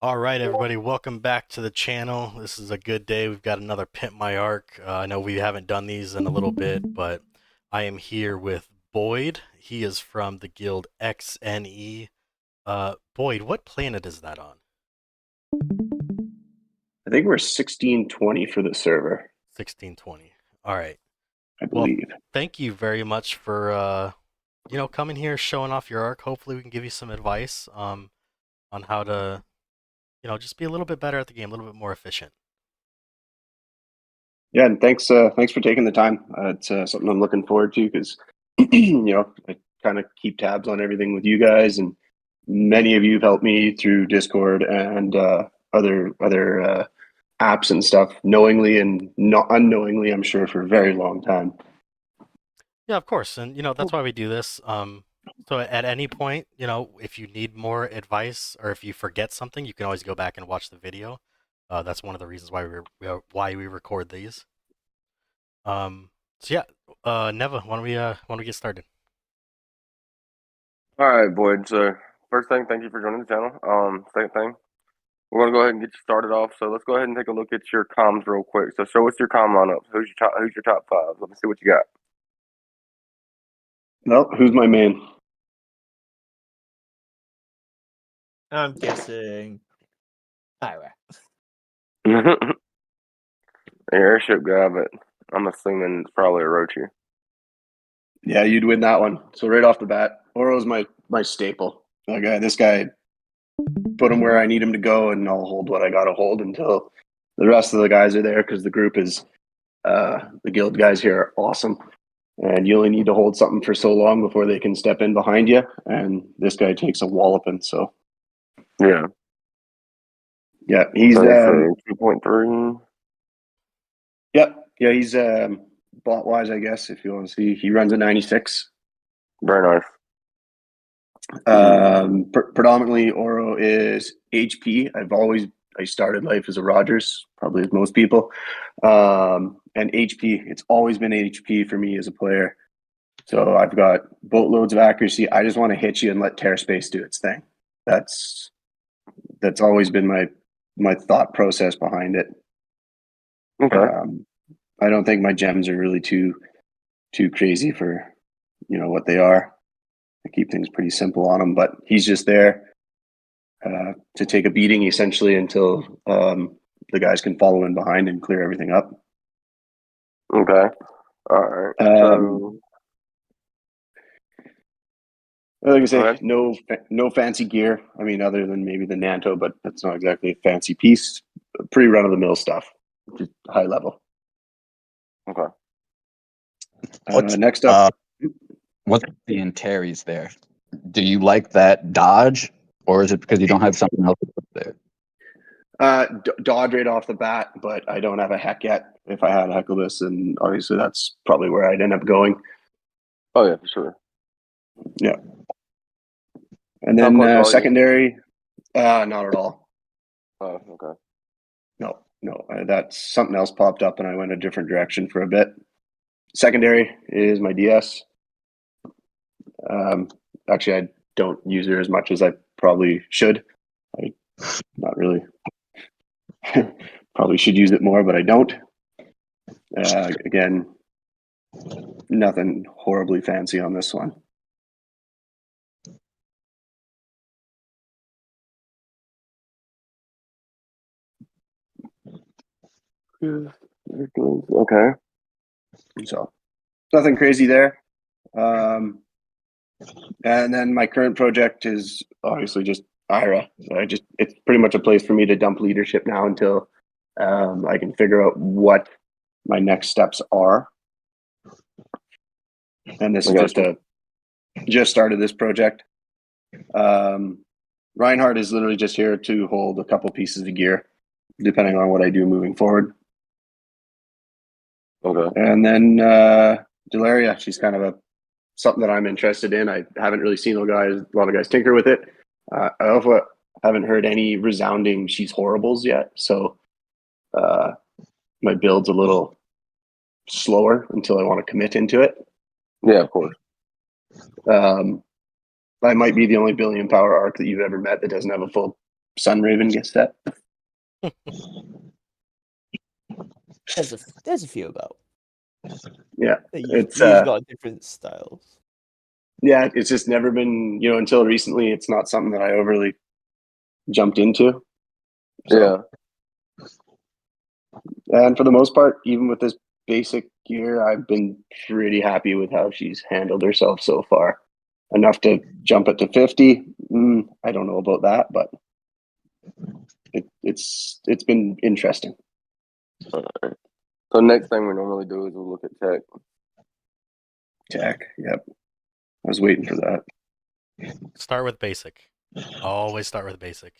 All right, everybody, welcome back to the channel. This is a good day. We've got another Pimp My Ark. I know we haven't done these in a little bit, but I am here with Boyd. He is from the guild XNE. Boyd, what planet is that on? I think we're 1620 for the server, 1620. All right. I Well, believe. thank you very much for coming here, showing off your arc. Hopefully, we can give you some advice on how to, just be a little bit better at the game, a little bit more efficient. Yeah, and thanks for taking the time. It's something I'm looking forward to because I kind of keep tabs on everything with you guys, and many of you have helped me through Discord and other apps and stuff, knowingly and not unknowingly, I'm sure, for a very long time. Yeah, of course. And that's why we do this. So at any point, if you need more advice or if you forget something, you can always go back and watch the video. That's one of the reasons why we record these. So yeah, Neva, why don't we get started? All right, Boyd. So first thing, thank you for joining the channel. Second thing, we're gonna go ahead and get you started off. So let's go ahead and take a look at your comms real quick. So show us your comm lineup. Who's your top five? Let me see what you got. Well, who's my main? I'm guessing Ira. Airship guy, but I'm assuming it's probably Orochi. Yeah, you'd win that one. So right off the bat, Oro's my staple. This guy, put him where I need him to go, and I'll hold what I got to hold until the rest of the guys are there. Because the group is, the guild guys here are awesome, and you only need to hold something for so long before they can step in behind you. And this guy takes a walloping. So Yeah. yeah, he's So you say 2.3. yeah, he's bot wise, I guess. If you want to see, he runs a 96. Very nice. Predominantly Oro is HP. I started life as a Rogers, probably as most people. And HP, it's always been HP for me as a player. So I've got boatloads of accuracy. I just want to hit you and let tear space do its thing. That's always been my thought process behind it. Okay. I don't think my gems are really too crazy for what they are. I keep things pretty simple on him, but he's just there to take a beating essentially until the guys can follow in behind and clear everything up. Okay. All right. So like I say, no fancy gear. I mean, other than maybe the Nanto, but that's not exactly a fancy piece. Pretty run of the mill stuff, just high level. okay. Next up, what's the Antares there? Do you like that dodge, or is it because you don't have something else to put there? dodge right off the bat, but I don't have a heck yet. If I had a Hecklebus, and obviously that's probably where I'd end up going. Oh yeah, for sure. Yeah. And then How close are you? secondary, not at all. Oh, okay. No, that's something else popped up, and I went a different direction for a bit. Secondary is my DS. Actually, I don't use her as much as I probably should. I not really. Probably should use it more, but I don't. Again, nothing horribly fancy on this one. Okay. So nothing crazy there. And then my current project is obviously just Ira. So it's pretty much a place for me to dump leadership now until I can figure out what my next steps are. And this is just started this project. Reinhardt is literally just here to hold a couple pieces of gear, depending on what I do moving forward. Okay. And then Delaria, she's kind of something that I'm interested in. I haven't really seen a lot of guys tinker with it. I also haven't heard any resounding she's horribles yet. So my build's a little slower until I want to commit into it. Yeah, of course. I might be the only billion power arc that you've ever met that doesn't have a full Sunraven gets set. There's a few about. Yeah, You've it's got different styles. yeah, it's just never been, until recently. It's not something that I overly jumped into. So, and for the most part, even with this basic gear, I've been pretty happy with how she's handled herself so far. Enough to jump it to 50. I don't know about that, but it's been interesting. Alright. So next thing we normally do is we'll look at tech. Tech, yep. I was waiting for that. Start with basic. Always start with basic.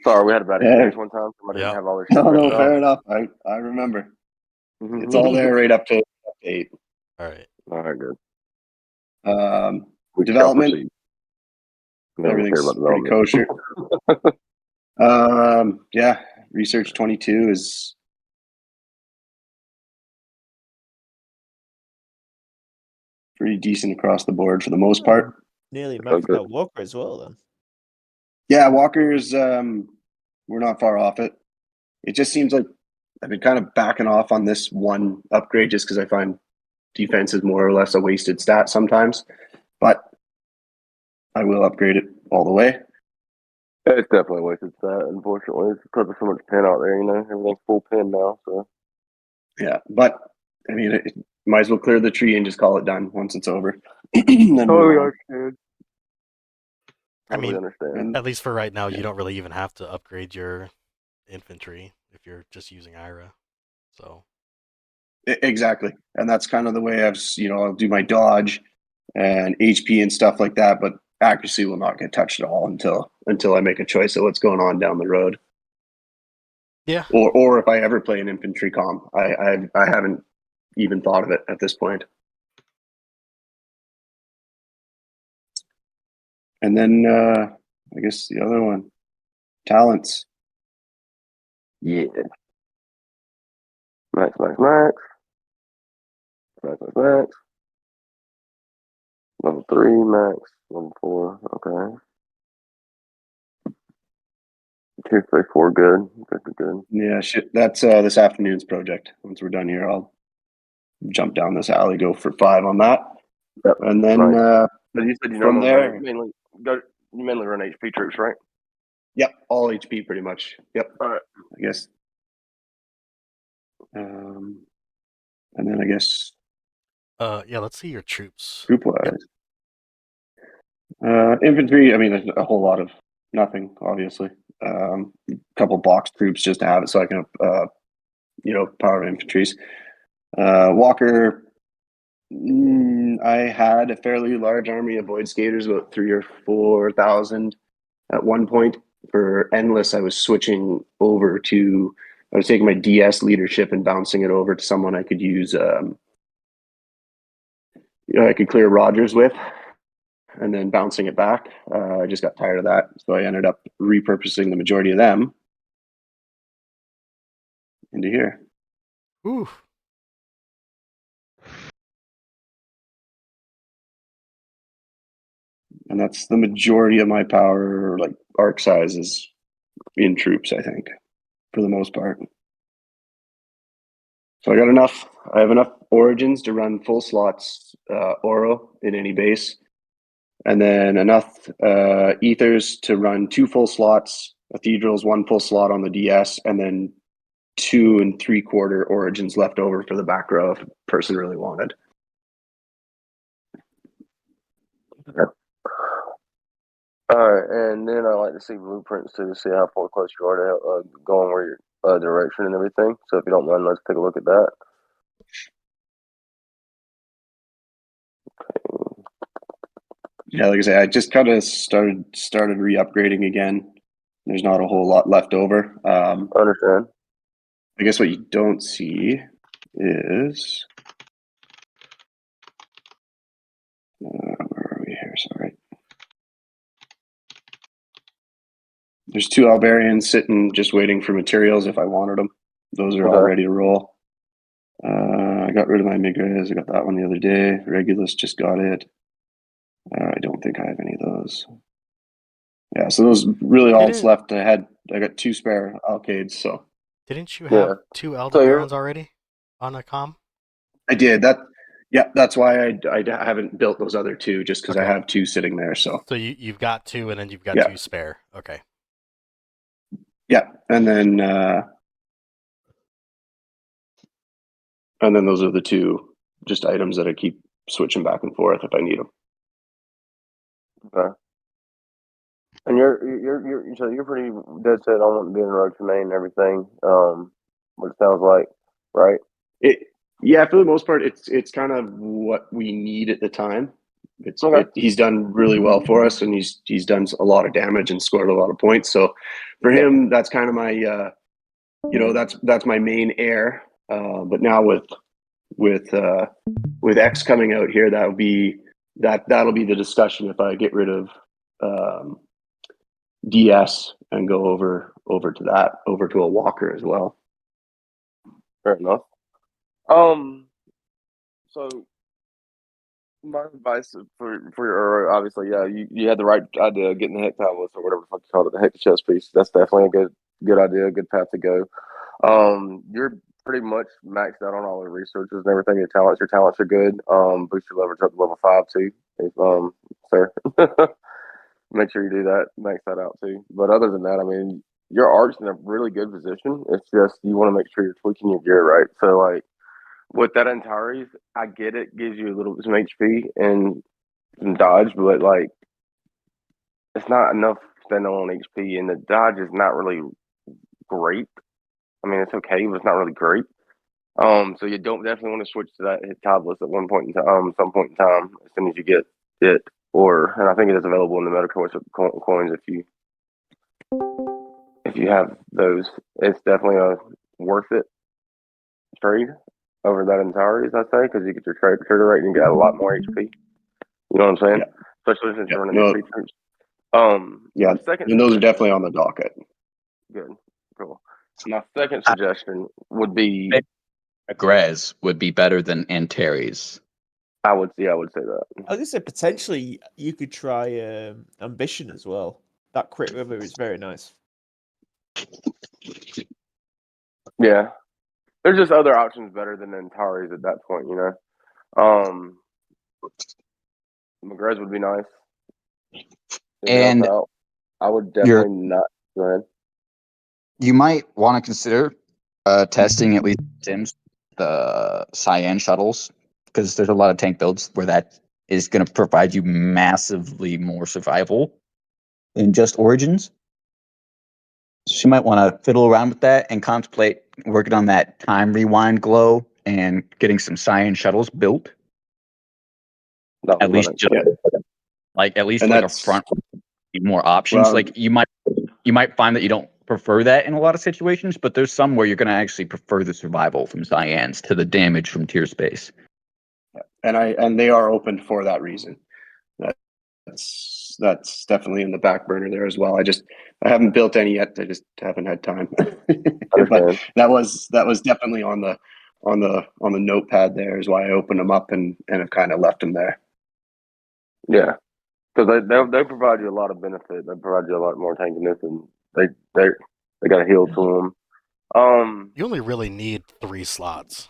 Sorry, we had a bad Yeah. experience one time. Somebody Yep. didn't have all their No, shit written fair down. enough. I remember. Mhm. It's all there right up to 8. All right. All right, good. Development. We shall proceed. We don't care Everything's about pretty development. kosher. Yeah, research 22 is pretty decent across the board for the most part. Nearly Oh, maxed good. out Walker as well, then. Yeah, Walker's we're not far off it. It just seems like I've been kind of backing off on this one upgrade just because I find defense is more or less a wasted stat sometimes. But I will upgrade it all the way. It's definitely wasted that, unfortunately. It's because there's so much pin out there, everything's full pin now, so. Yeah, but I mean, it might as well clear the tree and just call it done once it's over. Then Totally move on. understand. I mean, understand. at least for right now, you don't really even have to upgrade your infantry if you're just using Ira. So Exactly, and that's kind of the way I'll do my dodge and HP and stuff like that, but accuracy will not get touched at all until I make a choice of what's going on down the road. yeah, Or if I ever play an infantry comm, I haven't even thought of it at this point. And then I guess the other one, talents. Yeah. Max, max, max. Max, max, max. Level 3, max. Level 4, okay. 2, 3, 4, good. Good. Yeah, shit. That's this afternoon's project. Once we're done here, I'll jump down this alley, go for 5 on that. Yep. And then Nice. So you said you from normally there, you mainly run HP troops, right? yep, all HP pretty much. Yep. All right. I guess. And then I guess yeah. Let's see your troops. group wise. Yep. Infantry, I mean, a whole lot of nothing, obviously. A couple box troops just to have it so I can, power infantries. Walker, I had a fairly large army of Void Skaters, about 3,000 or 4,000 at one point. For Endless, I was switching over to, I was taking my DS leadership and bouncing it over to someone I could use, I could clear Rogers with, and then bouncing it back. I just got tired of that, so I ended up repurposing the majority of them into here. Ooh. And that's the majority of my power, like arc sizes in troops, I think, for the most part. So I have enough origins to run full slots Oro in any base, and then enough ethers to run 2 full slots, cathedrals, 1 full slot on the DS, and then 2 3/4 origins left over for the back row if a person really wanted. All right, and then I like to see blueprints too to see how far close you are to going where your direction and everything. So if you don't mind, let's take a look at that. Yeah, like I say, I just kind of started re-upgrading again. There's not a whole lot left over. I understand. I guess what you don't see is where are we here? Sorry. There's 2 Albarians sitting just waiting for materials if I wanted them. Those are all ready to roll. I got rid of my Migras. I got that one the other day. Regulus just got it. I don't think I have any of those. Yeah, so those really all that's Didn't left. I got 2 spare Alcades, so didn't you Yeah. have 2 So you're Aldebarans already on a com? I did that. Yeah, that's why I haven't built those other 2, just because I Okay. have 2 sitting there. So So you've got 2, and then you've got Yeah. 2 spare. Okay. yeah, and then those are the 2 just items that I keep switching back and forth if I need them. okay. And you're pretty dead set on wanting to be in road to main and everything. What it sounds like, right? Yeah, for the most part, it's kind of what we need at the time. Okay. He's done really well for us, and he's done a lot of damage and scored a lot of points. So for him, that's kind of my that's my main air. But now with X coming out here, that'll be the discussion if I get rid of DS and go over to a walker as well. Fair enough. So my advice for your obviously, yeah, you had the right idea of getting the heck tablets or whatever the fuck you call it, the heck chest piece. That's definitely a good idea, a good path to go. You're pretty much maxed out on all the researches and everything. Your talents are good. Boost your leverage up to level 5 too. If, sir, make sure you do that. Max that out too. But other than that, I mean, your art's in a really good position. It's just you want to make sure you're tweaking your gear right. So like with that Antares, I get it gives you a little some HP and some dodge, but like it's not enough spend on HP, and the dodge is not really great. I mean, it's okay, but it's not really great. So you don't definitely want to switch to that hit tablets at one point in time, some point in time, as soon as you get it. And I think it is available in the meta coins if you have those. It's definitely a worth it trade over that Antares, I say, because you get your trigger rate and you get a lot more HP. You know what I'm saying? Yeah. Especially since Yeah. you're running No. these features. Yeah, my second and those are suggestion- definitely on the docket. Good, cool. My second suggestion would be Agrez would be better than Antares. I would say that. I was gonna say potentially you could try Ambition as well. That crit river is very nice. Yeah. There's just other options better than Antares at that point, you know. McGrath would be nice. And out. I would definitely not. Go ahead. you might want to consider testing at least Sims, the Cyan shuttles, because there's a lot of tank builds where that is going to provide you massively more survival than just Origins. So you might want to fiddle around with that and contemplate working on that time rewind glow and getting some Cyan shuttles built. At least just, like a front more options. Like you might find that you don't prefer that in a lot of situations, but there's some where you're going to actually prefer the survival from Cyans to the damage from tier space. And they are open for that reason. That's definitely in the back burner there as well. I haven't built any yet. I just haven't had time. But that was definitely on the notepad there is why I opened them up and have kind of left them there. Yeah, because they provide you a lot of benefit. They provide you a lot more tankiness, and they got a heal to them. You only really need 3 slots.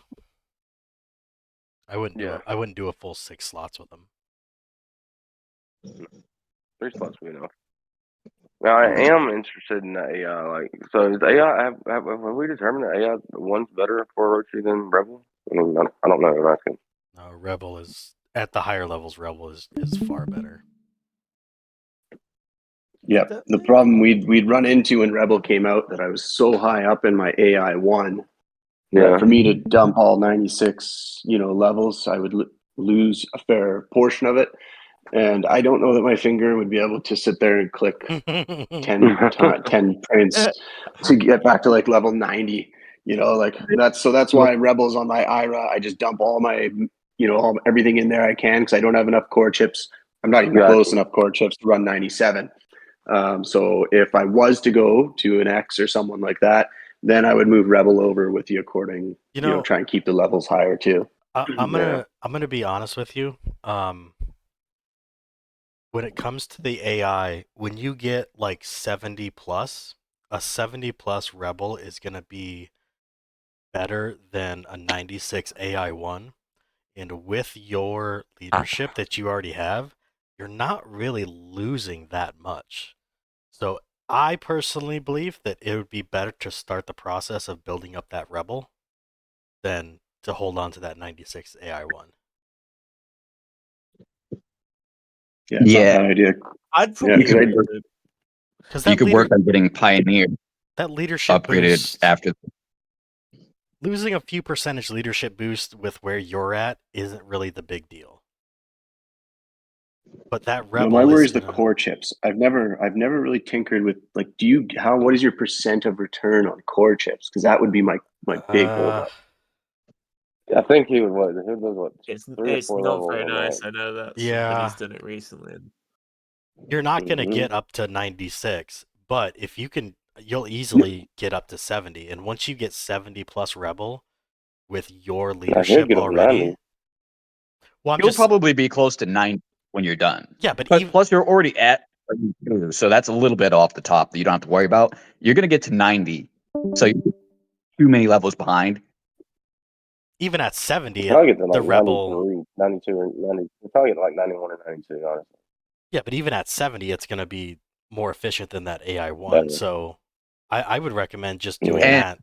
I wouldn't do a full 6 slots with them. 3 slots would be enough. Now I am interested in the AI. Like, so is AI? Have we determined that AI one's better for Orochi than Rebel? I mean, I don't know. I'm asking. No, Rebel is at the higher levels. Rebel is far better. Yeah, the problem we'd run into when Rebel came out that I was so high up in my AI 1 that for me to dump all 96 levels, I would lose a fair portion of it, and I don't know that my finger would be able to sit there and click 10 prints to get back to like level 90. That's why Rebel's on my IRA. I just dump all my everything in there I can because I don't have enough core chips. I'm not even close enough core chips to run 97. So if I was to go to an X or someone like that, then I would move Rebel over with the according, try and keep the levels higher too. I'm gonna be honest with you. when it comes to the AI, when you get like 70 plus, a 70 plus rebel is going to be better than a 96 AI one. And with your leadership that you already have, you're not really losing that much. So I personally believe that it would be better to start the process of building up that rebel than to hold on to that 96 AI one. Yeah, it's not a bad idea. I'd Yeah, probably 'cause agree with it. Because You could work on getting Pioneer that leadership upgraded boost, after. losing a few percentage leadership boost with where you're at isn't really the big deal. But that No, rebel my worry is is the gonna. core chips. I've never really tinkered with like, what is your percent of return on core chips? Because that would be my big holdup. I think he was what It's 3 or 4 not levels very on nice. that. I know that Yeah. somebody's done it recently. And You're not going to Mhm. get up to 96, but if you can, you'll easily get up to 70. And once you get 70 plus rebel with your I should leadership get up to 90. already, well, I'm You'll just probably be close to 9 when you're done. yeah, but But even plus, you're already at, so that's a little bit off the top that you don't have to worry about. You're going to get to 90, so you're too many levels behind. even at 70, I'll get to the like rebel. 93, 92, or 90. I'll probably get to like 91 or 92, honestly. Yeah, but even at 70, it's going to be more efficient than that AI one. Better. So I would recommend just doing Yeah. that.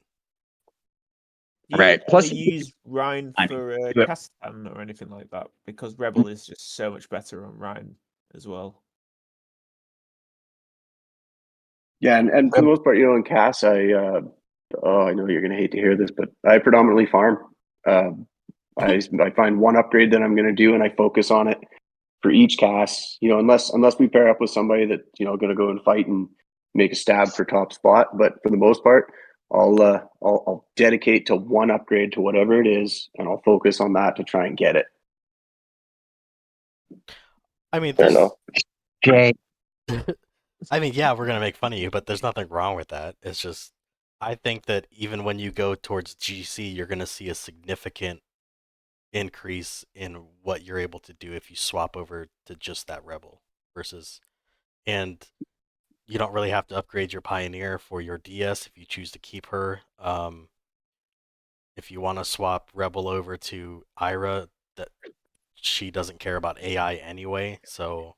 do you Right, ever plus- use Rhine I for yeah. Castan or anything like that? Because Rebel is just so much better on Rhine as well. Yeah, and for the most part, in Cass, I know you're gonna hate to hear this, but I predominantly farm. I find one upgrade that I'm gonna do, and I focus on it for each Cass. Unless we pair up with somebody that gonna go and fight and make a stab for top spot. But for the most part, I'll dedicate to one upgrade to whatever it is, and I'll focus on that to try and get it. I mean, Fair there's. enough. Okay. I mean, yeah, we're gonna make fun of you, but there's nothing wrong with that. It's just, I think that even when you go towards GC, you're gonna see a significant increase in what you're able to do if you swap over to just that rebel versus, and you don't really have to upgrade your pioneer for your DS if you choose to keep her. If you want to swap rebel over to Ira, that she doesn't care about AI anyway, so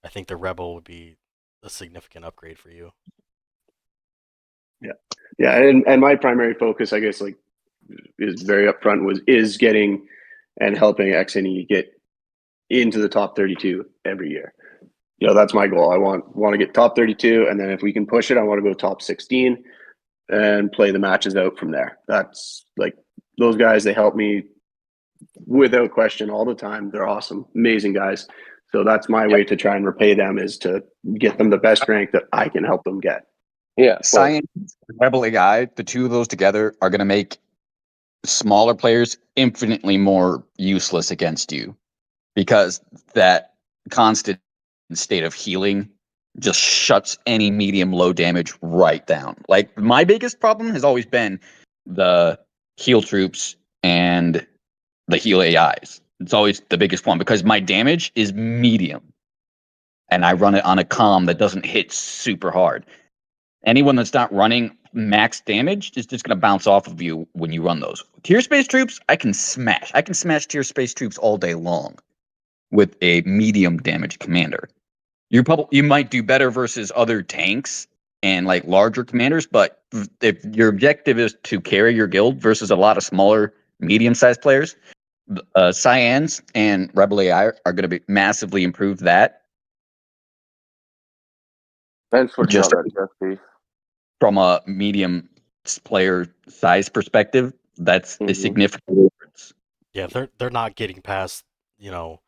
I think the rebel would be a significant upgrade for you. Yeah, and my primary focus, I guess, like, is very upfront, is getting and helping XNE get into the top 32 every year. That's my goal. I want to get top 32, and then if we can push it, I want to go top 16 and play the matches out from there. That's like, those guys, they help me without question all the time. They're awesome, amazing guys. So that's my way to try and repay them, is to get them the best rank that I can help them get. Yeah. Science and Rebel AI, the two of those together are going to make smaller players infinitely more useless against you, because that constant state of healing just shuts any medium low damage right down. Like, my biggest problem has always been the heal troops and the heal AIs. It's always the biggest one because my damage is medium and I run it on a comm that doesn't hit super hard. Anyone that's not running max damage is just going to bounce off of you when you run those. Tier space troops, I can smash. I can smash tier space troops all day long with a medium damage commander. You might do better versus other tanks and like larger commanders, but if your objective is to carry your guild versus a lot of smaller, medium-sized players, Cyans and Rebel AI are going to be massively improved that. Thanks for Just that, Jesse. from a medium player size perspective, that's a significant difference. Yeah, they're not getting past, you know,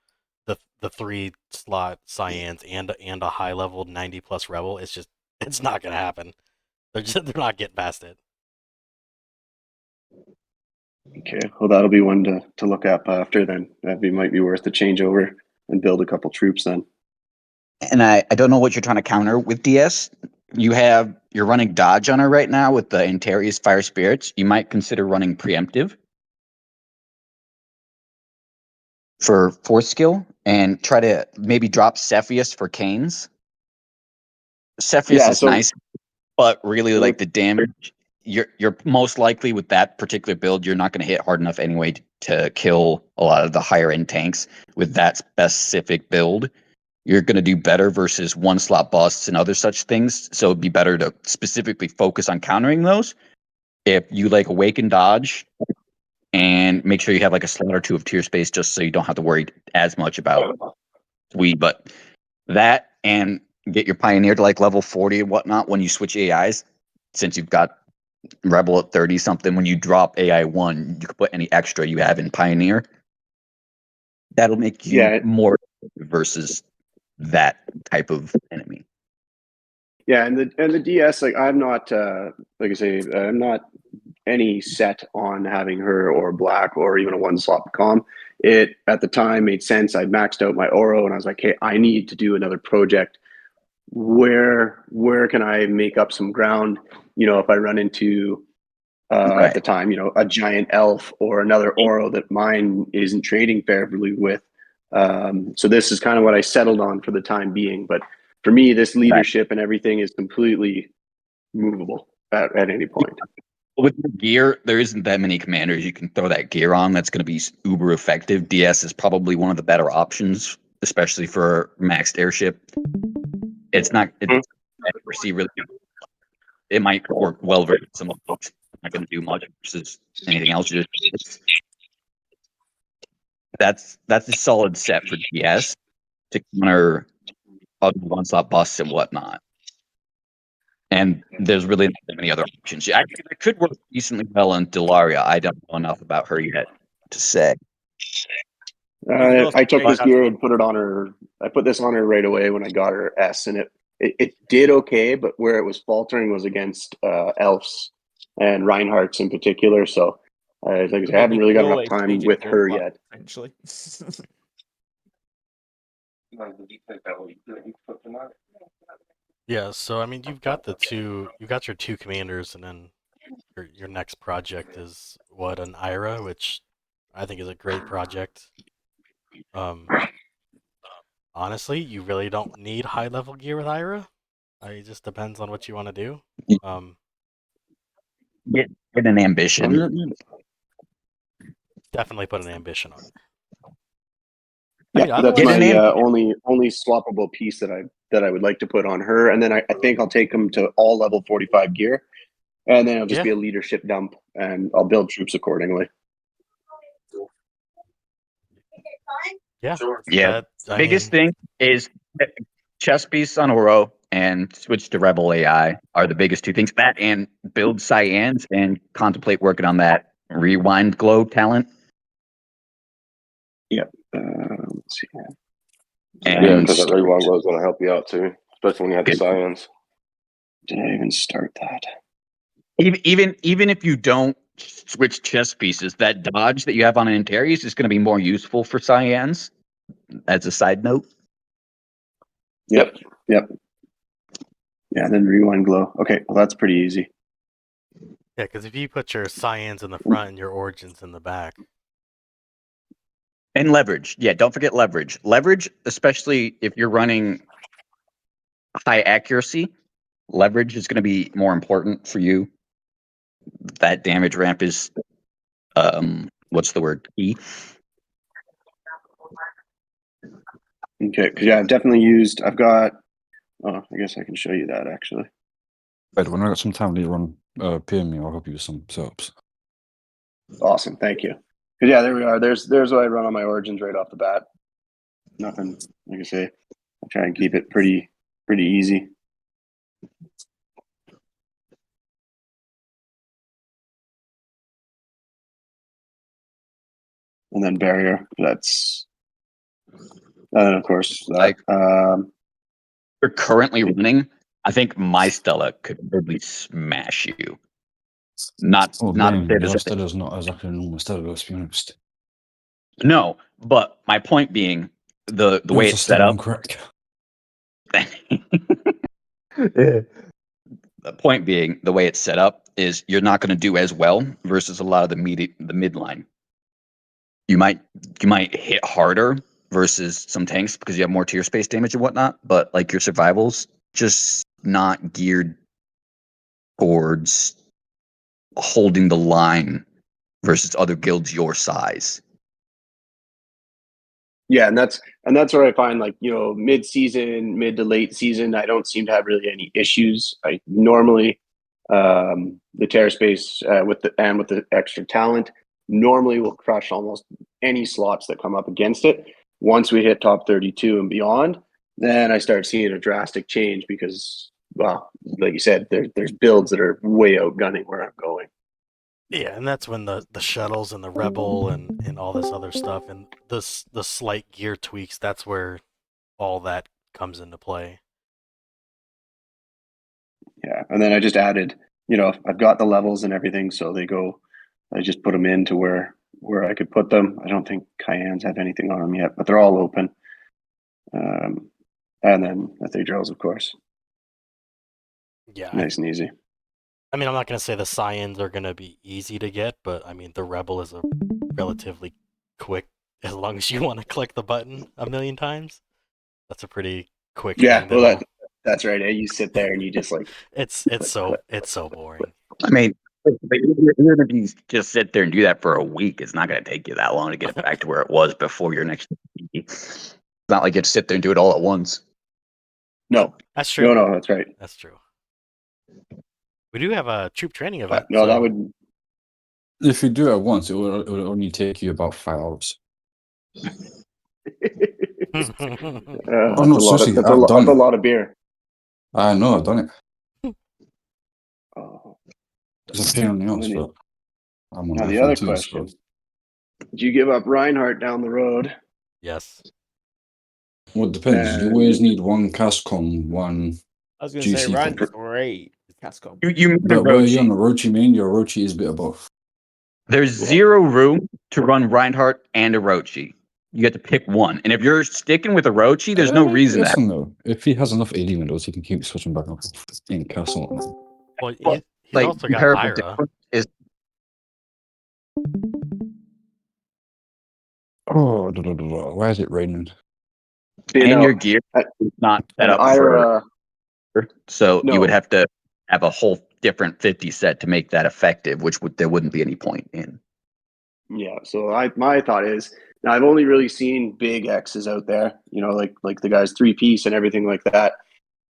the 3 slot Cyans and a high level 90 plus rebel. It's not gonna happen. They're not getting past it. Okay, well, that'll be one to look up after then. Might be worth the changeover and build a couple troops then. And I don't know what you're trying to counter with DS. You're running dodge on her right now with the Antarius Fire Spirits. You might consider running preemptive for fourth skill and try to maybe drop Cepheus for Canes. Cepheus Yeah, is so nice, but really with- like the damage, you're most likely with that particular build, you're not going to hit hard enough anyway to kill a lot of the higher end tanks with that specific build. You're going to do better versus one slot busts and other such things. So it'd be better to specifically focus on countering those. If you like awaken dodge and make sure you have like a slot or two of tier space just so you don't have to worry as much about but that and get your pioneer to like level 40 and whatnot when you switch AIs, since you've got Rebel at 30 something. When you drop AI 1, you can put any extra you have in Pioneer. That'll make you Yeah. more versus that type of enemy. Yeah, and the DS, like I'm not like I say, I'm not any set on having her or black or even a one slot com. It at the time made sense. I'd maxed out my Oro and I was like, hey, I need to do another project. Where can I make up some ground? You know, if I run into at the time, you know, a giant elf or another Oro that mine isn't trading favorably with. So this is kind of what I settled on for the time being. But for me, this leadership and everything is completely movable at any point. With the gear, there isn't that many commanders you can throw that gear on that's going to be uber effective. DS is probably one of the better options, especially for maxed airship. It's not accuracy really. It might work well versus some folks. Not going to do much versus anything else. That's a solid set for DS to counter other one slot busts and whatnot. And there's really not that many other options. Yeah, I could work decently well on Delaria. I don't know enough about her yet to say. I took this gear and put it on her. I put this on her right away when I got her S, and it did okay, but where it was faltering was against elves and Reinhardt's in particular. So like I said, I haven't really got enough time with her yet. Actually. Yeah, so I mean, you've got your two commanders, and then your next project is what, an Ira, which I think is a great project. Honestly, you really don't need high level gear with Ira. It just depends on what you want to do. Get an ambition. Definitely put an ambition on her. Yeah, I mean, that's otherwise, my only swappable piece that I would like to put on her, and then I think I'll take them to all level 45 gear, and then it'll just be a leadership dump, and I'll build troops accordingly. Yeah. Yeah. Biggest thing is chess piece on Oro and switch to Rebel AI are the biggest two things. That and build Cyans and contemplate working on that rewind glow talent. Yep. Let's see. Yeah, because that rewind glow is going to help you out too, especially when you have the science. Did I even start that? Even if you don't switch chess pieces, that dodge that you have on an Antares is going to be more useful for Cyans. As a side note. Yep. Yeah, then rewind glow. Okay, well that's pretty easy. Yeah, because if you put your Cyans in the front and your Origins in the back. And leverage. Yeah, don't forget leverage. Leverage, especially if you're running high accuracy, leverage is going to be more important for you. That damage ramp is, what's the word? Key. Okay, because I've definitely used. I've got. Oh, I guess I can show you that actually. But when I got some time later on, PM me. I'll help you with some setups. Awesome, thank you. Because yeah, there we are. There's what I run on my Origins right off the bat. Nothing, like I say. I'll try and keep it pretty easy. And then barrier. That's. And of course, that. You're currently running. I think my Stella could probably smash you. Not your Stella's not exactly a normal Stella, let's be honest. No, but my point being the way it's set up. The point being the way it's set up is you're not going to do as well versus a lot of the midline. You might hit harder, versus some tanks because you have more tier space damage and whatnot. But like your survivals, just not geared towards holding the line versus other guilds your size. Yeah, and that's where I find, like, you know, mid to late season, I don't seem to have really any issues. I normally the terror space with the extra talent normally will crush almost any slots that come up against it. Once we hit top 32 and beyond, then I start seeing a drastic change because, well, like you said, there's builds that are way outgunning where I'm going. Yeah, and that's when the shuttles and the rebel and all this other stuff and the slight gear tweaks, that's where all that comes into play. Yeah, and then I just added, you know, I've got the levels and everything, so I just put them into where I could put them. I don't think Cayennes have anything on them yet, but they're all open. And then the Thedrils, of course. Yeah, Nice and easy. I mean, I'm not going to say the Scions are going to be easy to get, but I mean, the Rebel is a relatively quick, as long as you want to click the button a million times. That's a pretty quick Yeah, thing. well, that's right. You sit there and you just like it's so boring. I mean, even if you just sit there and do that for a week, it's not going to take you that long to get it back to where it was before your next. It's not like you just sit there and do it all at once. No, that's true. No, that's right. That's true. We do have a troop training event. No, so that would. If you do it at once, it would only take you about 5 hours. That's a lot of beer. I know, I've done it. Oh. It's a pain in the ass, but I'm on now F1 the other too, question: so. did you give up Reinhardt down the road? Yes. Well, it depends. You always need one CASCOM, one. I was going to say Reinhardt's great. CASCOM. You but where you on the Orochi main? Your Orochi is a bit of both. There's zero room to run Reinhardt and Orochi. You get to pick one, and if you're sticking with Orochi, there's no reason. Listen though, if he has enough AD windows, he can keep switching back up in Castle. Well, he's like also got Ira. Oh, why is it raining? And your gear is not set up Ira, so you would have to have a whole different 50 set to make that effective, which there wouldn't be any point in. Yeah, so my thought is, now I've only really seen big X's out there, you know, like the guy's 3-piece and everything like that.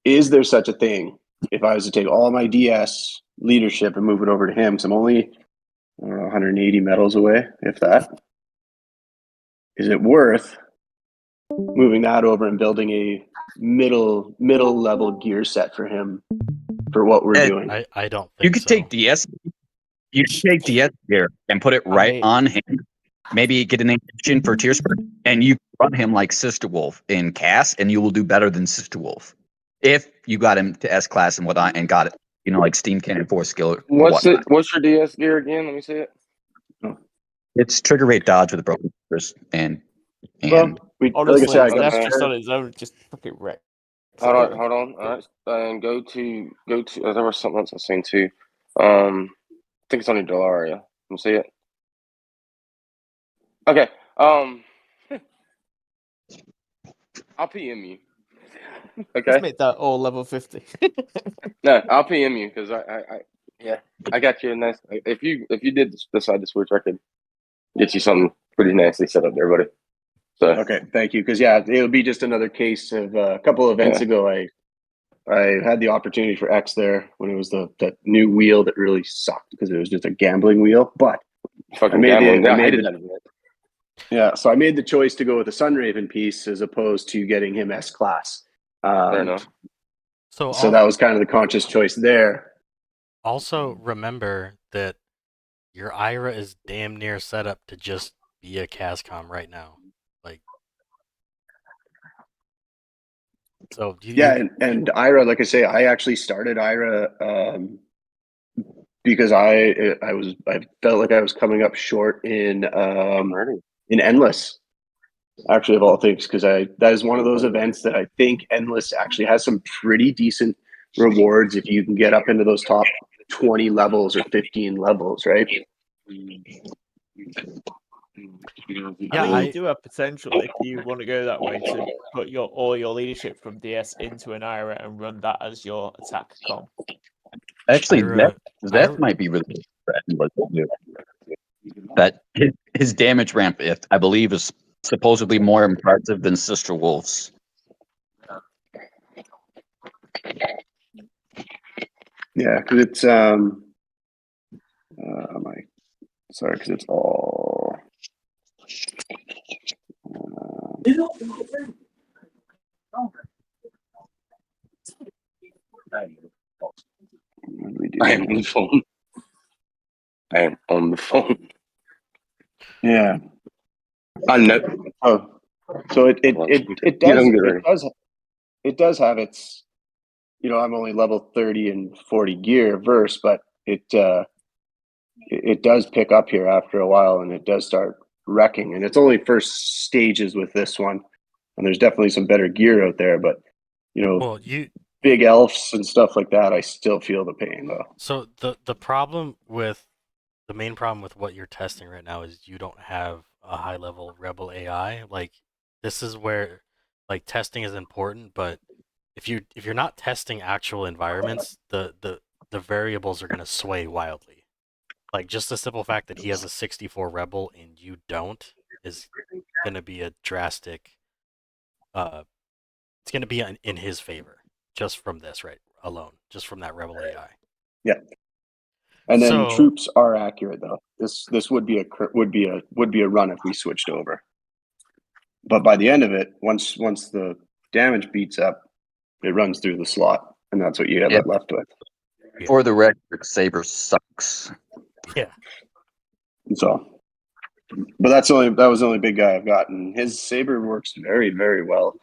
Is there such a thing? If I was to take all my DS leadership and move it over to him, so I'm only 180 medals away, if that. Is it worth moving that over and building a middle level gear set for him for what we're doing? I don't think you could so. take DS. You could take DS gear and put it right on him. Maybe get an engine for tier spurt, and you run him like Sister Wolf in Cass, and you will do better than Sister Wolf if you got him to S class and whatnot, and got it, you know, like Steam Cannon 4 skill. What's your DS gear again? Let me see it. It's trigger rate dodge with a broken first, and honestly, like that's just on its own, just fucking wreck. Hold on. All right, and go to. Oh, there was something else I seen too. I think it's on your Dolaria. Let me see it. Okay. I'll PM you. Okay. Let's make that all level 50. No, I'll PM you because I got you a nice. If you did decide to switch, I could get you something pretty nicely set up there, buddy. So okay, thank you. Because it'll be just another case of a couple of events ago. I had the opportunity for X there when it was that new wheel that really sucked because it was just a gambling wheel. But fucking gambling. I hated that event. Yeah, so I made the choice to go with the Sunraven piece as opposed to getting him S class. Fair enough. So that was kind of the conscious choice there. Also, remember that your Ira is damn near set up to just be a CASCOM right now. Like, so and Ira, like I say, I actually started Ira because I felt like I was coming up short in Endless. Actually, of all things, because that is one of those events that I think Endless actually has some pretty decent rewards if you can get up into those top 20 levels or 15 levels, right? Yeah, I mean, you do have potential if you want to go that way to put all your leadership from DS into an IRA and run that as your attack comp. Actually, Ira, that might be really that his damage ramp, if I believe, is supposedly more impressive than Sister Wolf's. Yeah, because it's sorry, because it's all. What do we do? I am on the phone. I am on the phone. Yeah. I know. Oh, so it does have its. You know, I'm only level 30 and 40 gear verse, but it does pick up here after a while, and it does start wrecking. And it's only first stages with this one, and there's definitely some better gear out there. But you know, well, big elves and stuff like that, I still feel the pain though. So the main problem with what you're testing right now is you don't have a high level rebel AI. Like this is where like testing is important, but if you're not testing actual environments, the variables are gonna sway wildly. Like just the simple fact that he has a 64 rebel and you don't is gonna be a drastic it's gonna be in his favor just from this right alone, just from that rebel AI. Yeah. And then So, troops are accurate though. This would be a run if we switched over. But by the end of it, once the damage beats up, it runs through the slot, and that's what you have left with. For the record, Saber sucks. yeah. So, but that was the only big guy I've gotten. His saber works very, very well.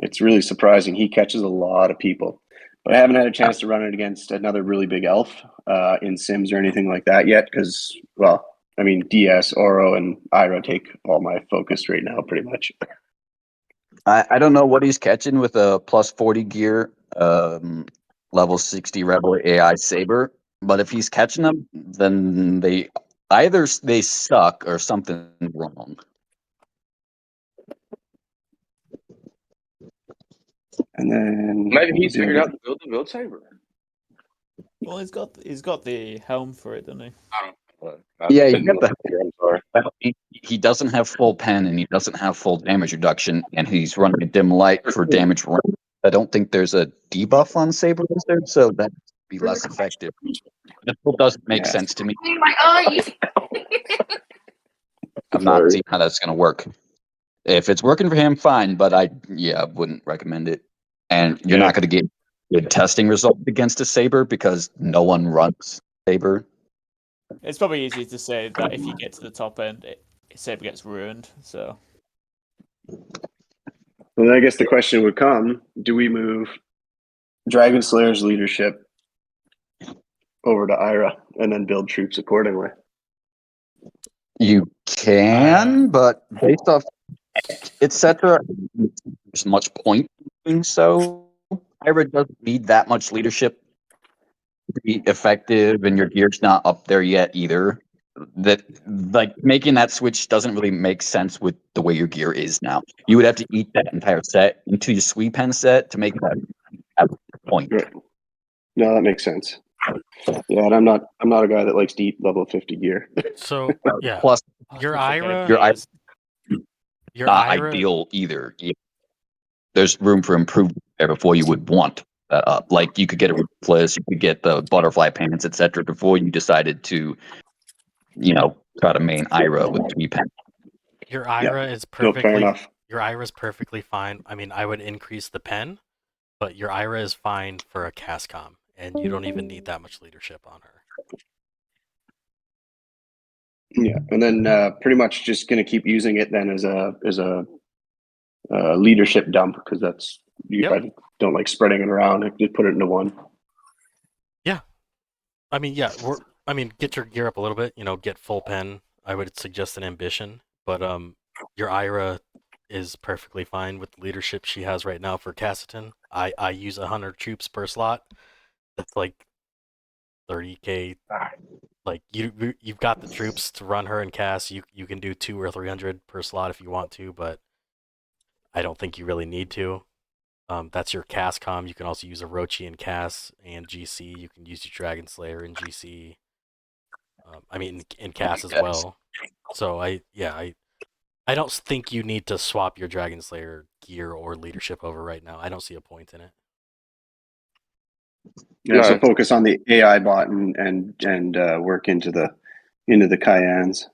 It's really surprising. He catches a lot of people. But I haven't had a chance to run it against another really big elf in Sims or anything like that yet, because, well, I mean, DS, Oro, and Ira take all my focus right now, pretty much. I don't know what he's catching with a plus 40 gear, level 60 Rebel AI Saber, but if he's catching them, then either they suck or something's wrong. And then Maybe he's figured out to build the build saber. Well, he's got the helm for it, doesn't he? Yeah, you get the. I'm sorry. He doesn't have full pen and he doesn't have full damage reduction, and he's running a dim light for damage run. I don't think there's a debuff on Saber, is there? So that'd be less effective. It still doesn't make sense to me. I'm not seeing how that's going to work. If it's working for him, fine, but I wouldn't recommend it. And you're not going to get good testing results against a Saber because no one runs Saber. It's probably easy to say that if you get to the top end, Saber gets ruined. So, well, I guess the question would come: do we move Dragon Slayer's leadership over to Ira and then build troops accordingly? You can, but based off etc., there's much point in doing so. Ira doesn't need that much leadership to be effective, and your gear's not up there yet either. That like making that switch doesn't really make sense with the way your gear is now. You would have to eat that entire set into your sweep pen set to make that point. Right. No, that makes sense. Yeah, and I'm not a guy that likes to eat level 50 gear. So yeah, Plus, your Ira, not ideal either. There's room for improvement there before you would want that up. Like you could get a ruthless, you could get the butterfly payments, etc. before you decided to, try to main Ira with 3 pen. Your Ira is perfectly. Fair enough. Your Ira is perfectly fine. I mean, I would increase the pen, but your Ira is fine for a Cascom, and you don't even need that much leadership on her. Yeah, and then pretty much just going to keep using it then as a leadership dump, because that's I don't like spreading it around. I just put it into one. Yeah, I mean, get your gear up a little bit. Get full pen. I would suggest an ambition, but your Ira is perfectly fine with the leadership she has right now for Cassiton. I use 100 troops per slot. That's like 30k Like you've got the troops to run her and Cass. You can do 200 or 300 per slot if you want to, but I don't think you really need to. That's your Cass com. You can also use Orochi and Cass and GC. You can use your Dragon Slayer in GC. I mean, in Cass as well. So I don't think you need to swap your Dragon Slayer gear or leadership over right now. I don't see a point in it. Yeah, so No. focus on the AI bot and work into the Cayennes.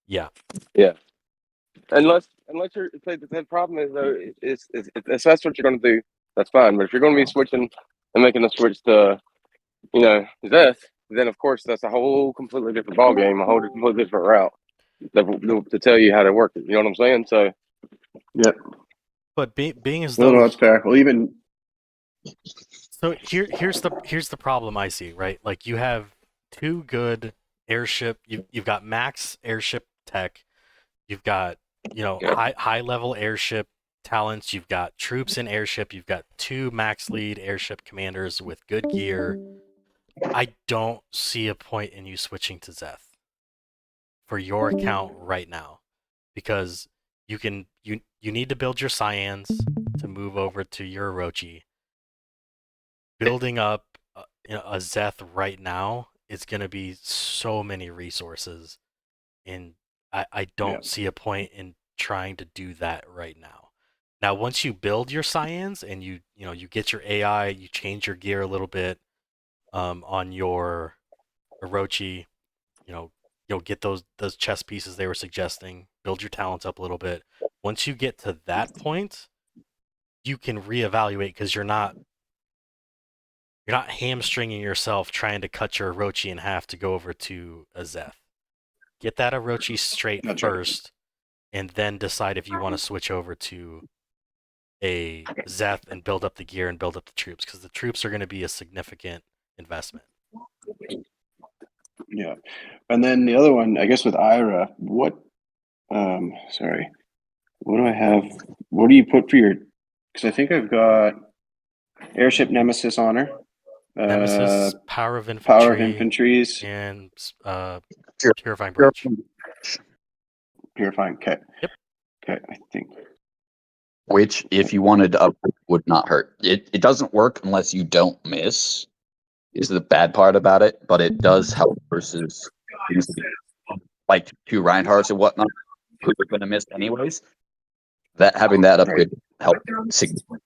Yeah. Unless you're the problem is though is if that's what you're going to do, that's fine. But if you're going to be switching and making a switch to Zeth, then of course that's a whole completely different ball game, a whole completely different route to tell you how to work it. You know what I'm saying? So Yep. But being as No, though that's fair. Well, even so here's the problem I see, right? Like you have 2 good airship. You've got max airship tech. You've got high level airship talents. You've got troops in airship. You've got 2 max lead airship commanders with good gear. I don't see a point in you switching to Zeth for your account right now, because you need to build your Cyans to move over to your Orochi. Building up a Zeth right now is going to be so many resources, and I don't see a point in trying to do that right now. Now, once you build your Cyans and you get your AI, you change your gear a little bit on your Orochi, you'll get those chess pieces they were suggesting, build your talents up a little bit. Once you get to that point, you can reevaluate, because you're not hamstringing yourself trying to cut your Orochi in half to go over to a Zeth. Get that Orochi straight That's right. first, and then decide if you want to switch over to a Zeth and build up the gear and build up the troops, because the troops are going to be a significant investment. Yeah. And then the other one, I guess with Ira, what do I have? What do you put for your, because I think I've got airship Nemesis on her. Nemesis, Power of Infantries, and Pure- Purifying Breach. Purifying. Okay. Yep. Okay, I think. Which, if you wanted to upgrade, would not hurt. It doesn't work unless you don't miss, is the bad part about it, but it does help versus things like 2 Reinhardts and whatnot, who are going to miss anyways. That having that upgrade help significantly.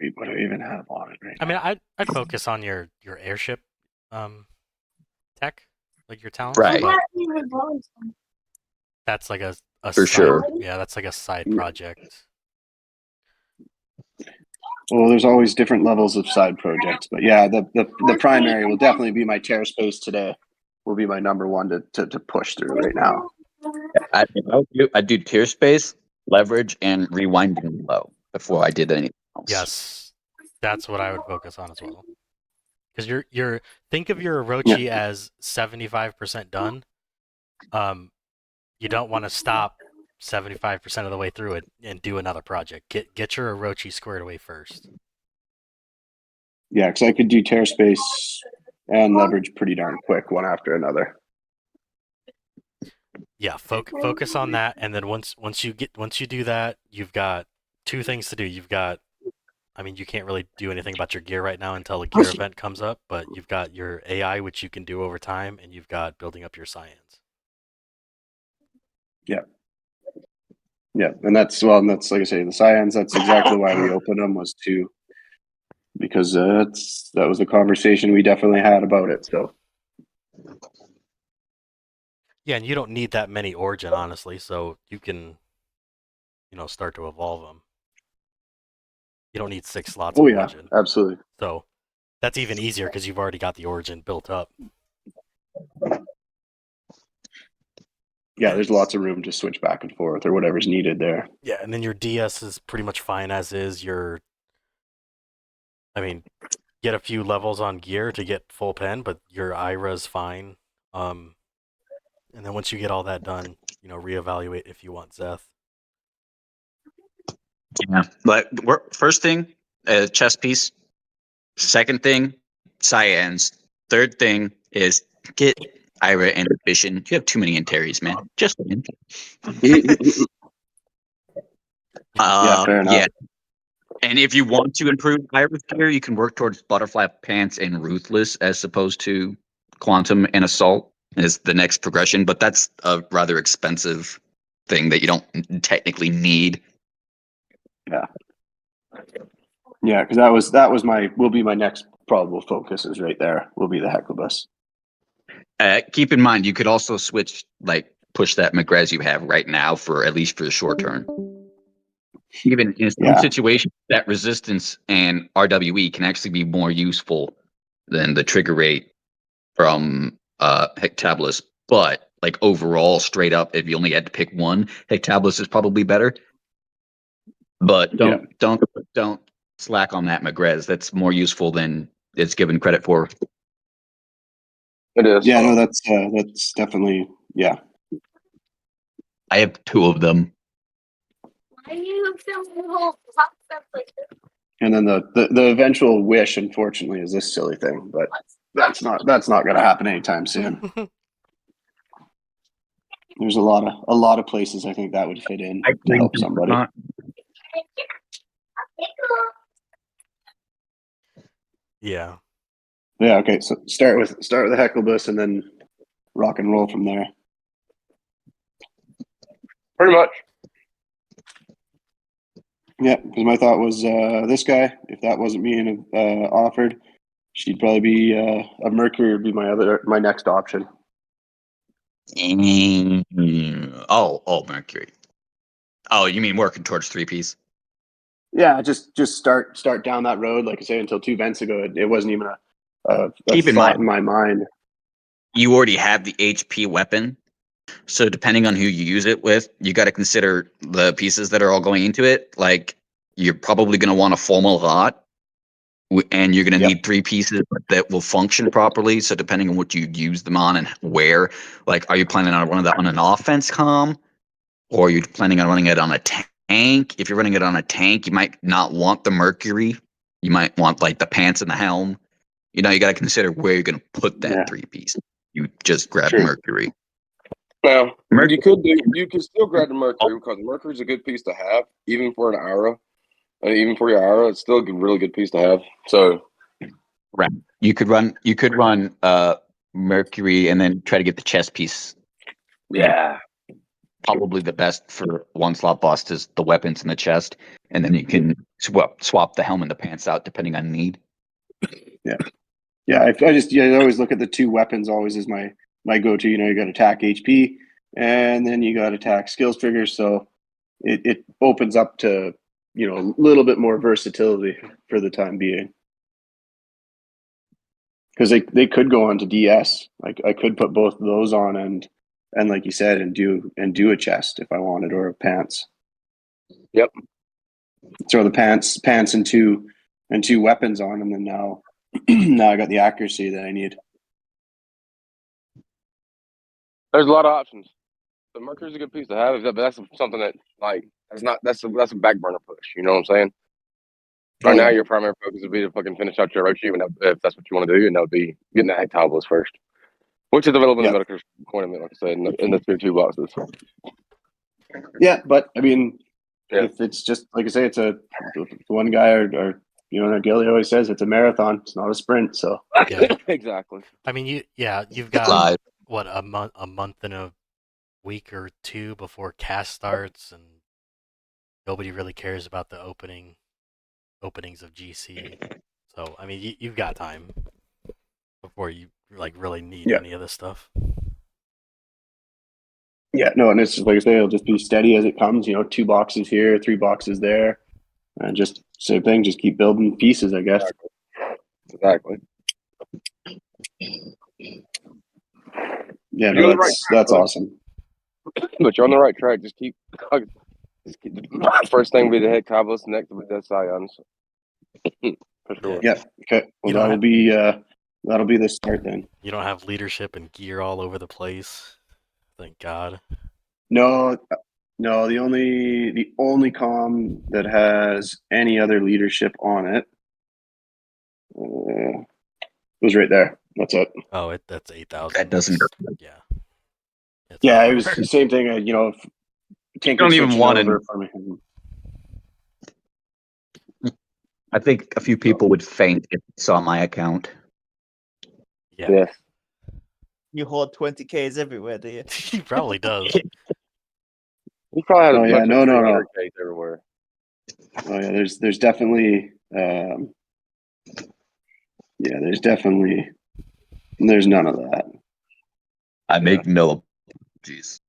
Wait, what do I even have on it right I mean, now? I'd focus on your airship tech, like your talents. Right. But that's like a For side, sure. Yeah, that's like a side project. Well, there's always different levels of side projects, but yeah, the primary will definitely be my tear space today. Will be my number one to push through right now. I'd do tier space, leverage, and rewinding low before I did anything else. Yes, that's what I would focus on as well. Because you're think of your Orochi as 75% done. You don't want to stop 75% of the way through it and do another project. Get your Orochi squared away first. Yeah, because I could do tear space and leverage pretty darn quick, one after another. Yeah, focus on that, and then once you do that, you've got 2 things to do. You've got, I mean, you can't really do anything about your gear right now until a gear event comes up, but you've got your AI, which you can do over time, and you've got building up your Cyans. Yeah. Yeah, and that's like I say, the Cyans. That's exactly why we opened them, was because that was the conversation we definitely had about it. So Yeah, and you don't need that many Origin, honestly, so you can, start to evolve them. You don't need 6 slots of Origin. Absolutely. So that's even easier because you've already got the Origin built up. Yeah, there's lots of room to switch back and forth or whatever's needed there. Yeah, and then your DS is pretty much fine as is. Get a few levels on gear to get full pen, but your Ira's fine. And then once you get all that done, reevaluate if you want Zeth. Yeah, but first thing, chess piece. Second thing, Cyans. Third thing, is get Ira and Ambition. You have too many Antares, man. Just win. Yeah, fair enough. Yeah. And if you want to improve Ira's gear, you can work towards Butterfly Pants and Ruthless as opposed to Quantum and Assault is the next progression. But that's a rather expensive thing that you don't technically need. Yeah, because that was will be my next probable focus is right there. Will be the Hecklebus. Keep in mind, you could also switch, like, push that McGrez you have right now for at least for the short term. Even in some situations, that resistance and RWE can actually be more useful than the trigger rate from Hectabulus. But like overall, straight up, if you only had to pick one, Hectabulus is probably better. But don't slack on that McGrez. That's more useful than it's given credit for. It is. Yeah, no, that's definitely I have 2 of them. And then the eventual wish, unfortunately, is this silly thing, but that's not going to happen anytime soon. There's a lot of places I think that would fit in to help somebody. Yeah. Yeah. Okay. So start with the Hecklebus and then rock and roll from there. Pretty much. Yeah, because my thought was this guy. If that wasn't being offered, she'd probably be a Mercury would be my next option. Oh, Mercury. Oh, you mean working towards 3-piece? Yeah, just start down that road. Like I say, until 2 events ago, it wasn't even a Keep in thought mind, in my mind. you already have the HP weapon. So depending on who you use it with, you got to consider the pieces that are all going into it. Like you're probably going to want a formal lot, and you're going to need 3 pieces that will function properly. So depending on what you use them on and where, like, are you planning on running that on an offense comm, or are you planning on running it on a tank? If you're running it on a tank, you might not want the Mercury. You might want like the pants and the helm. You know, you got to consider where you're going to put that 3-piece. You just grab Mercury. Now, you could still grab the Mercury because Mercury's a good piece to have, even for an Ira. And even for your Ira, it's still a really good piece to have. So, right, you could run Mercury and then try to get the chest piece. Yeah, probably the best for one slot bust is the weapons in the chest, and then you can swap the helm and the pants out depending on need. Yeah. I always look at the 2 weapons always as my go-to. You know, you got attack HP, and then you got attack skills triggers. So it opens up to a little bit more versatility for the time being. Because they could go on to DS. Like I could put both of those on and like you said, and do a chest if I wanted, or pants. Yep. Throw the pants and two weapons on, and then now I got the accuracy that I need. There's a lot of options. The Mercury's a good piece to have, but that's something that that's a back burner push. You know what I'm saying? Right now, your primary focus would be to fucking finish out your Orochi, and if that's what you want to do, and that would be getting the Hectabulus first, which is available in the medical tournament, like I said, in the tier 2 boxes. Yeah, but I mean, if it's just like I say, it's the one guy or Gilly always says it's a marathon. It's not a sprint. So exactly. I mean, you've got what a month and a week or 2 before cast starts, and nobody really cares about the openings of GC. So I mean, you've got time before you like really need any of this stuff. Yeah, no, and it's just like I say, it'll just be steady as it comes. 2 boxes here, 3 boxes there, and just same thing. Just keep building pieces, I guess. Exactly. Yeah, no, that's awesome. But you're on the right track. Just keep first thing be the Hectabulus, next will be the Scions. For sure. Yeah. Okay. Well, that'll be the start then. You don't have leadership and gear all over the place. Thank God. No. The only comm that has any other leadership on it was right there. That's it. Oh, that's 8,000. That doesn't. Yeah. It's Yeah, way it was more. the same thing. You know, if Tinker don't even switching want over to. from I think a few people would faint if they saw my account. Yeah. Yes. You hoard 20Ks everywhere, do you? He probably does. He probably has Oh a yeah, bunch no, of no, 300Ks everywhere. Oh yeah, there's definitely yeah, there's none of that. I make no apologies.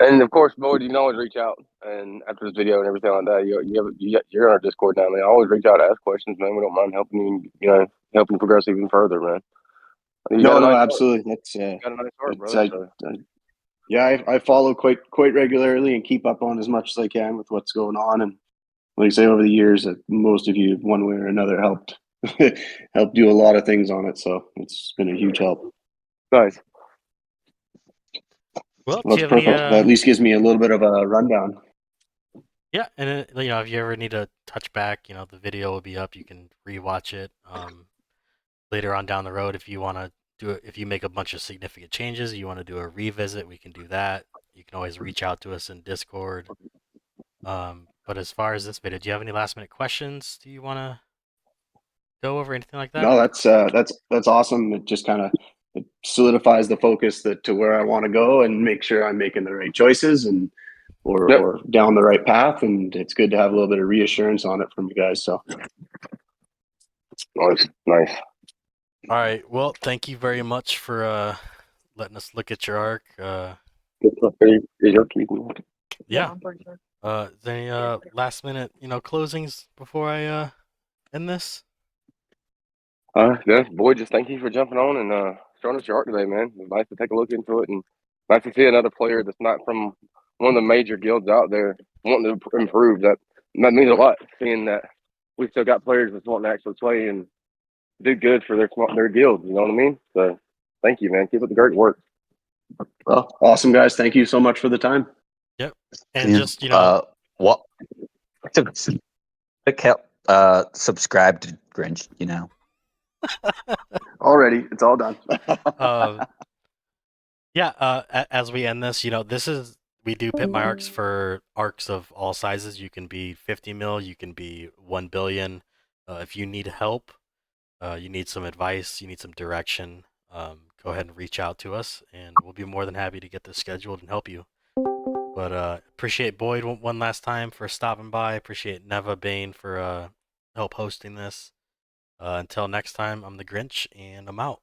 And of course, Boyd, you can always reach out and after this video and everything like that, you're on our Discord now, man. Always reach out to ask questions, man. We don't mind helping you, helping you progress even further, man. You got No, a no, nice absolutely. That's heart. You got a nice heart, it's brother. So. yeah, I follow quite regularly and keep up on as much as I can with what's going on. And like I say, over the years, most of you, one way or another, helped helped do a lot of things on it. So it's been a huge help. Nice. Well, do That's you have perfect. any? That at least gives me a little bit of a rundown. Yeah, and if you ever need to touch back, the video will be up. You can rewatch it later on down the road if you want to do it. If you make a bunch of significant changes, you want to do a revisit, we can do that. You can always reach out to us in Discord. But as far as this video, do you have any last minute questions? Do you want to go over anything like that? No, that's awesome. It just kind of it solidifies the focus to where I want to go and make sure I'm making the right choices and or down the right path. And it's good to have a little bit of reassurance on it from you guys. So Nice. All right. Well, thank you very much for letting us look at your arc. Yeah. Is there any last minute closings before I end this? Yeah, Boyd, just thank you for jumping on and showing us your art today, man. It was nice to take a look into it and nice to see another player that's not from one of the major guilds out there wanting to improve. That means a lot, seeing that we still got players that's wanting to actually play and do good for their guild. You know what I mean? So, thank you, man. Keep up the great work. well, awesome guys. Thank you so much for the time. Yep. And just what? Subscribe to Grinch. Already, it's all done. yeah. As we end this, we do Pimp My Arcs for arcs of all sizes. You can be 50 mil, you can be 1 billion. If you need help, you need some advice, you need some direction, go ahead and reach out to us, and we'll be more than happy to get this scheduled and help you. But appreciate Boyd one last time for stopping by. Appreciate Neva Bane for help hosting this. Until next time, I'm the Grinch, and I'm out.